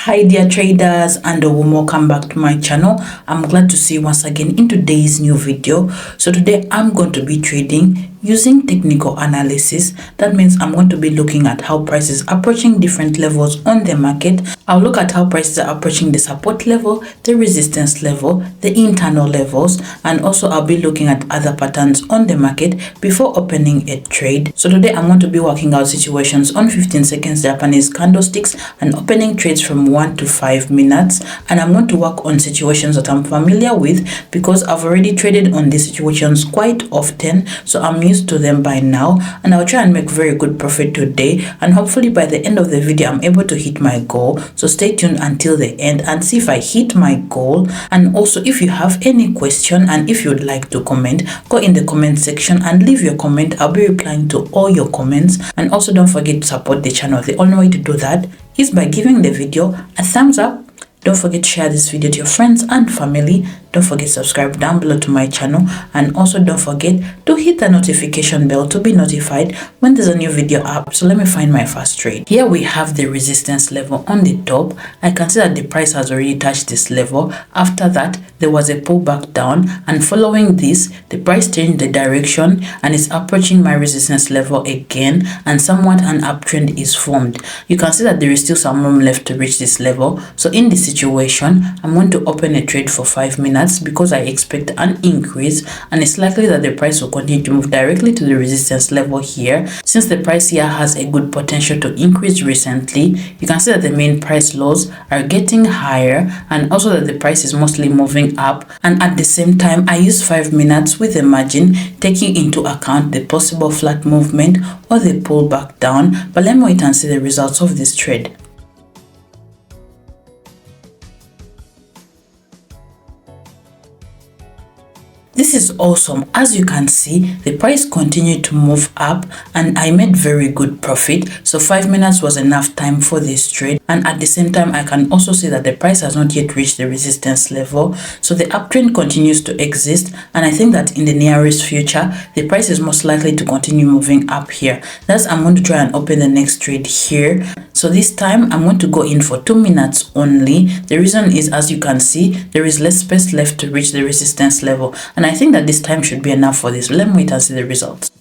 Hi dear traders, and welcome back to my channel. I'm glad to see you once again in today's new video. So today I'm going to be trading using technical analysis. That means I'm going to be looking at how prices are approaching different levels on the market. I'll look at how prices are approaching the support level, the resistance level, the internal levels, and also I'll be looking at other patterns on the market before opening a trade. So today I'm going to be working out situations on 15 seconds Japanese candlesticks and opening trades from 1 to 5 minutes, and I'm going to work on situations that I'm familiar with because I've already traded on these situations quite often, so I'm used to them by now, and I'll try and make very good profit today, and hopefully by the end of the video I'm able to hit my goal. So stay tuned until the end and see if I hit my goal. And also, if you have any question and if you'd like to comment, go in the comment section and leave your comment. I'll be replying to all your comments. And also don't forget to support the channel. The only way to do that is by giving the video a thumbs up. Don't forget to share this video to your friends and family. Don't forget to subscribe down below to my channel, and also don't forget to hit the notification bell to be notified when there's a new video up. So let me find my first trade. Here we have the resistance level on the top. I can see that the price has already touched this level. After that, there was a pullback down, and following this, the price changed the direction and is approaching my resistance level again, and somewhat an uptrend is formed. You can see that there is still some room left to reach this level. So in this situation, I'm going to open a trade for 5 minutes because I expect an increase, and it's likely that the price will continue to move directly to the resistance level here. Since the price here has a good potential to increase recently, you can see that the main price lows are getting higher, and also that the price is mostly moving up. And at the same time, I use 5 minutes with a margin, taking into account the possible flat movement or the pullback down. But let me wait and see the results of this trade. This is awesome. As you can see, the price continued to move up and I made very good profit. So 5 minutes was enough time for this trade. And at the same time, I can also see that the price has not yet reached the resistance level. So the uptrend continues to exist. And I think that in the nearest future, the price is most likely to continue moving up here. Thus, I'm going to try and open the next trade here. So this time, I'm going to go in for 2 minutes only. The reason is, as you can see, there is less space left to reach the resistance level. And I think that this time should be enough for this. Let me wait and see the results.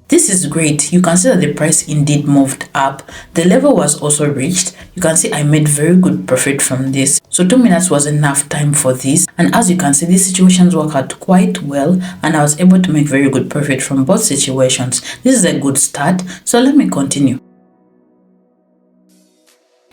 This is great. You can see that the price indeed moved up. The level was also reached. You can see I made very good profit from this. So 2 minutes was enough time for this. And as you can see, these situations work out quite well, and I was able to make very good profit from both situations. This is a good start. So let me continue.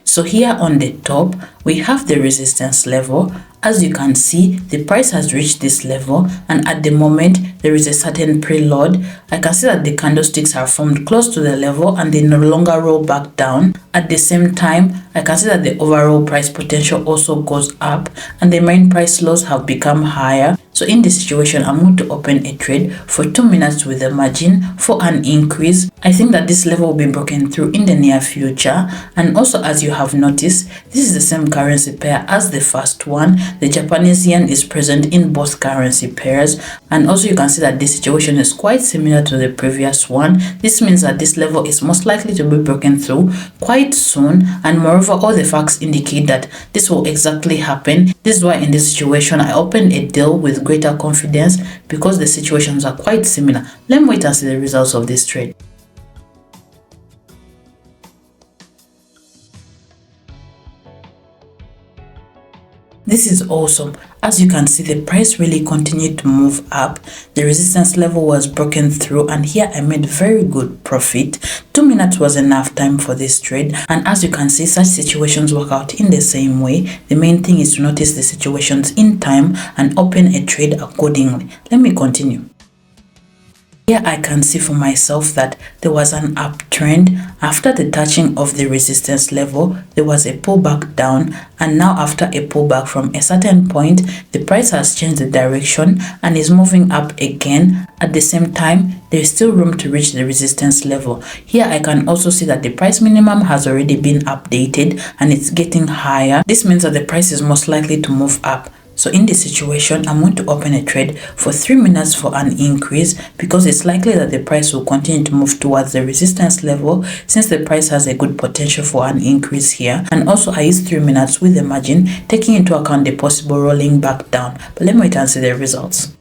So here on the top, we have the resistance level. As you can see, the price has reached this level, and at the moment, there is a certain preload. I can see that the candlesticks are formed close to the level and they no longer roll back down. At the same time, I can see that the overall price potential also goes up and the main price lows have become higher. So in this situation, I'm going to open a trade for 2 minutes with a margin for an increase. I think that this level will be broken through in the near future. And also, as you have noticed, this is the same currency pair as the first one. The Japanese yen is present in both currency pairs. And also you can see that this situation is quite similar to the previous one. This means that this level is most likely to be broken through quite soon. And moreover, all the facts indicate that this will exactly happen. This is why in this situation, I opened a deal with greater confidence because the situations are quite similar. Let me wait and see the results of this trade. This is awesome. As you can see, the price really continued to move up. The resistance level was broken through, and here I made very good profit. 2 minutes was enough time for this trade, and as you can see, such situations work out in the same way. The main thing is to notice the situations in time and open a trade accordingly. Let me continue. Here I can see for myself that there was an uptrend. After the touching of the resistance level, there was a pullback down, and now after a pullback from a certain point, the price has changed the direction and is moving up again. At the same time, there is still room to reach the resistance level. Here I can also see that the price minimum has already been updated and it's getting higher. This means that the price is most likely to move up. So in this situation, I'm going to open a trade for 3 minutes for an increase because it's likely that the price will continue to move towards the resistance level since the price has a good potential for an increase here. And also I use 3 minutes with the margin, taking into account the possible rolling back down. But let me wait and see the results.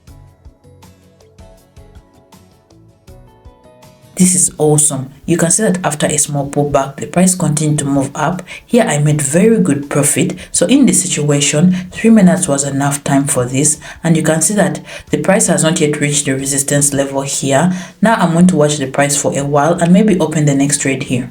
This is awesome. You can see that after a small pullback, the price continued to move up. Here I made very good profit. So in this situation, 3 minutes was enough time for this. And you can see that the price has not yet reached the resistance level here. Now I'm going to watch the price for a while and maybe open the next trade here.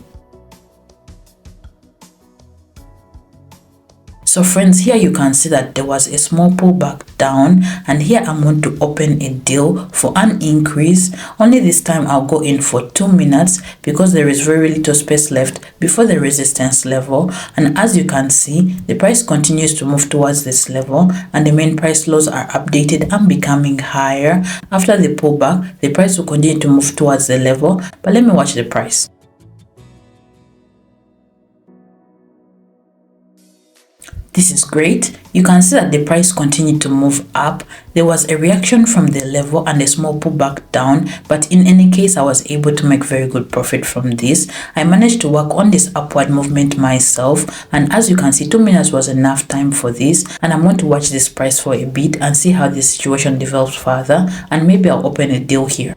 So friends, here you can see that there was a small pullback down, and here I'm going to open a deal for an increase. Only this time I'll go in for 2 minutes because there is very little space left before the resistance level. And as you can see, the price continues to move towards this level and the main price lows are updated and becoming higher. After the pullback, the price will continue to move towards the level, but let me watch the price. This is great. You can see that the price continued to move up. There was a reaction from the level and a small pullback down, but in any case, I was able to make very good profit from this. I managed to work on this upward movement myself, and as you can see, 2 minutes was enough time for this, and I'm going to watch this price for a bit and see how this situation develops further, and maybe I'll open a deal here.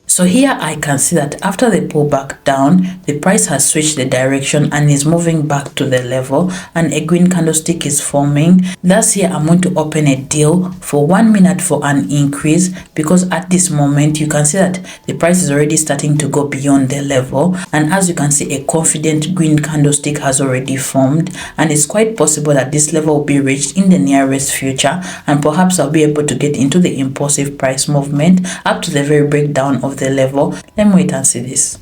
So here I can see that after the pullback down, the price has switched the direction and is moving back to the level, and a green candlestick is forming. Thus here I'm going to open a deal for 1 minute for an increase because at this moment you can see that the price is already starting to go beyond the level, and as you can see, a confident green candlestick has already formed, and it's quite possible that this level will be reached in the nearest future, and perhaps I'll be able to get into the impulsive price movement up to the very breakdown of the level. Let me wait and see this.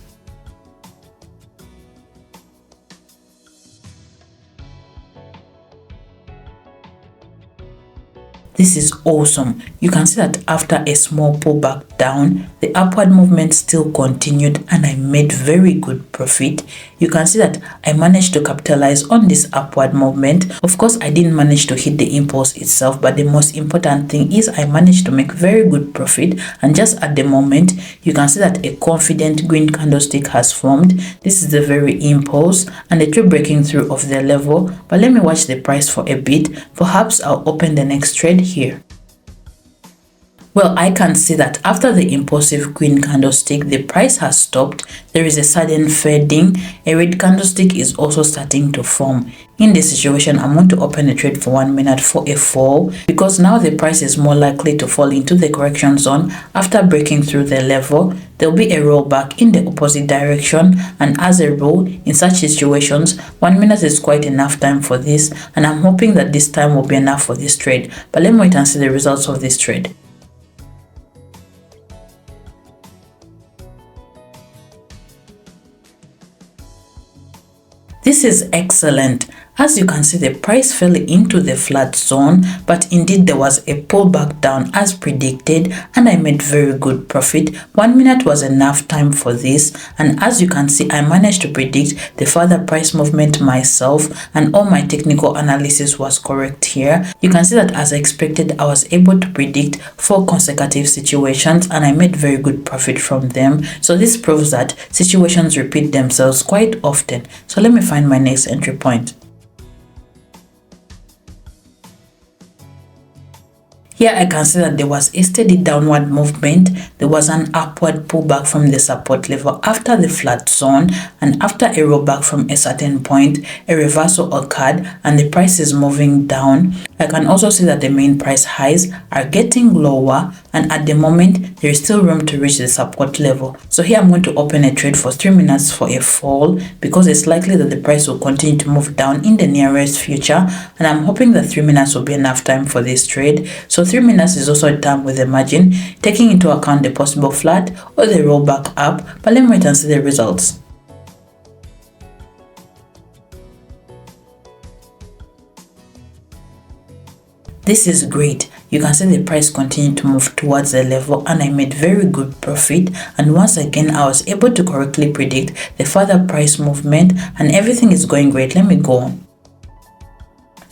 This is awesome. You can see that after a small pullback down, the upward movement still continued and I made very good profit. You can see that I managed to capitalize on this upward movement. Of course, I didn't manage to hit the impulse itself, but the most important thing is I managed to make very good profit. And just at the moment, you can see that a confident green candlestick has formed. This is the very impulse and the true breaking through of the level. But let me watch the price for a bit. Perhaps I'll open the next trade here. Well, I can see that after the impulsive green candlestick, the price has stopped. There is a sudden fading. A red candlestick is also starting to form. In this situation, I'm going to open a trade for 1 minute for a fall because now the price is more likely to fall into the correction zone after breaking through the level. There will be a rollback in the opposite direction, and as a rule, in such situations, 1 minute is quite enough time for this, and I'm hoping that this time will be enough for this trade. But let me wait and see the results of this trade. This is excellent. As you can see, the price fell into the flat zone, but indeed there was a pullback down as predicted, and I made very good profit. 1 minute was enough time for this, and as you can see, I managed to predict the further price movement myself, and all my technical analysis was correct here. You can see that as expected, I was able to predict 4 consecutive situations, and I made very good profit from them. So this proves that situations repeat themselves quite often. So let me find my next entry point. Here I can see that there was a steady downward movement. There was an upward pullback from the support level after the flat zone, and after a rollback from a certain point, a reversal occurred and the price is moving down. I can also see that the main price highs are getting lower, and at the moment there is still room to reach the support level. So here I'm going to open a trade for 3 minutes for a fall because it's likely that the price will continue to move down in the nearest future, and I'm hoping that 3 minutes will be enough time for this trade. So 3 minutes is also a time with a margin, taking into account the possible flat or the rollback up, but let me wait and see the results. This is great. You can see the price continued to move towards the level, and I made very good profit, and once again I was able to correctly predict the further price movement, and everything is going great. Let me go on.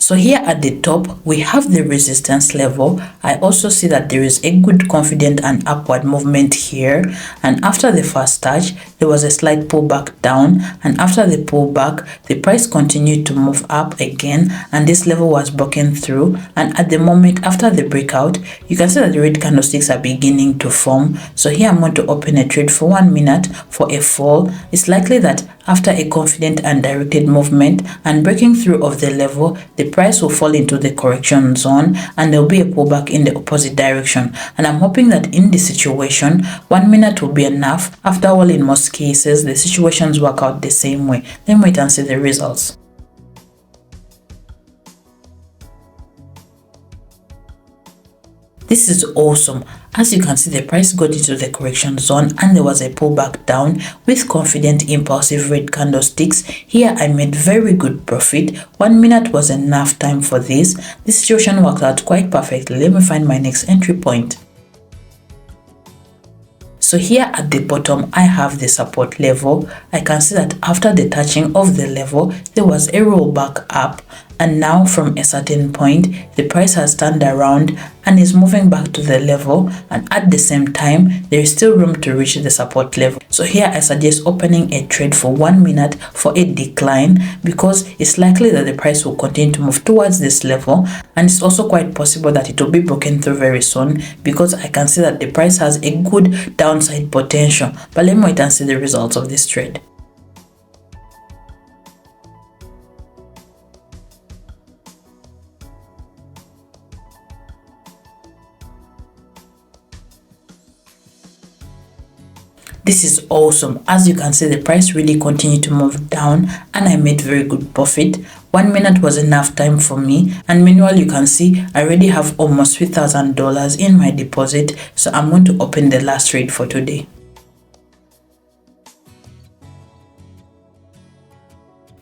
So here at the top, we have the resistance level. I also see that there is a good confident and upward movement here. And after the first touch, there was a slight pullback down. And after the pullback, the price continued to move up again. And this level was broken through. And at the moment, after the breakout, you can see that the red candlesticks are beginning to form. So here I'm going to open a trade for 1 minute for a fall. It's likely that after a confident and directed movement and breaking through of the level, the price will fall into the correction zone and there will be a pullback in the opposite direction. And I'm hoping that in this situation, 1 minute will be enough. After all, in most cases, the situations work out the same way. Then wait and see the results. This is awesome. As you can see, the price got into the correction zone and there was a pullback down with confident impulsive red candlesticks. Here I made very good profit. 1 minute was enough time for this. This situation worked out quite perfectly. Let me find my next entry point. So here at the bottom, I have the support level. I can see that after the touching of the level, there was a rollback up. And now from a certain point, the price has turned around and is moving back to the level. And at the same time, there is still room to reach the support level. So here I suggest opening a trade for 1 minute for a decline because it's likely that the price will continue to move towards this level. And it's also quite possible that it will be broken through very soon because I can see that the price has a good downside potential. But let me wait and see the results of this trade. This is awesome. As you can see, the price really continued to move down and I made very good profit. 1 minute was enough time for me, and meanwhile you can see I already have almost $3,000 in my deposit. So I'm going to open the last trade for today.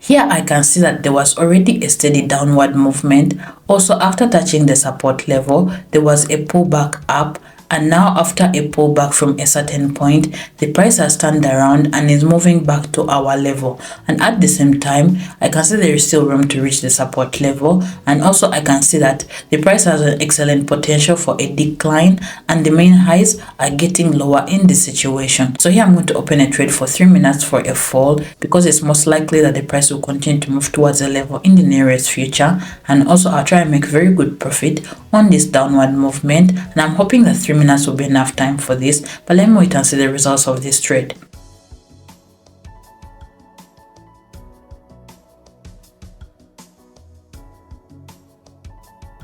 Here I can see that there was already a steady downward movement. Also, after touching the support level, there was a pullback up. And now after a pullback from a certain point, the price has turned around and is moving back to our level. And at the same time, I can see there is still room to reach the support level. And also I can see that the price has an excellent potential for a decline and the main highs are getting lower in this situation. So here I'm going to open a trade for 3 minutes for a fall because it's most likely that the price will continue to move towards a level in the nearest future. And also I'll try and make very good profit on this downward movement. And I'm hoping that 3 minutes will be enough time for this, but let me wait and see the results of this trade.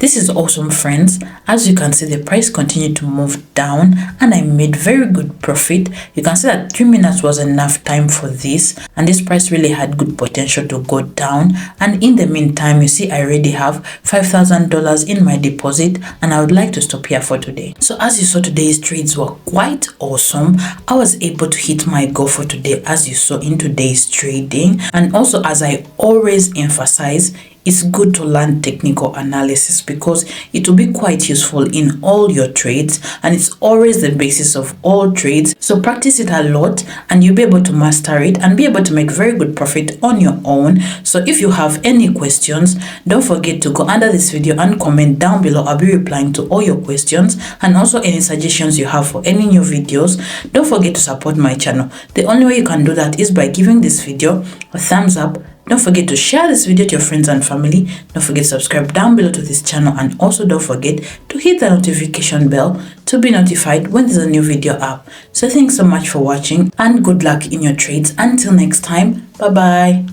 This is awesome, friends. As you can see, the price continued to move down and I made very good profit. You can see that 3 minutes was enough time for this, and this price really had good potential to go down. And in the meantime, you see I already have $5,000 in my deposit and I would like to stop here for today. So as you saw, today's trades were quite awesome. I was able to hit my goal for today, as you saw in today's trading. And also, as I always emphasize, it's good to learn technical analysis because it will be quite useful in all your trades, and it's always the basis of all trades. So practice it a lot and you'll be able to master it and be able to make very good profit on your own. So if you have any questions, don't forget to go under this video and comment down below. I'll be replying to all your questions, and also any suggestions you have for any new videos. Don't forget to support my channel. The only way you can do that is by giving this video a thumbs up. Don't forget to share this video to your friends and family. Don't forget to subscribe down below to this channel, and also don't forget to hit the notification bell to be notified when there's a new video up. So thanks so much for watching and good luck in your trades. Until next time, bye bye.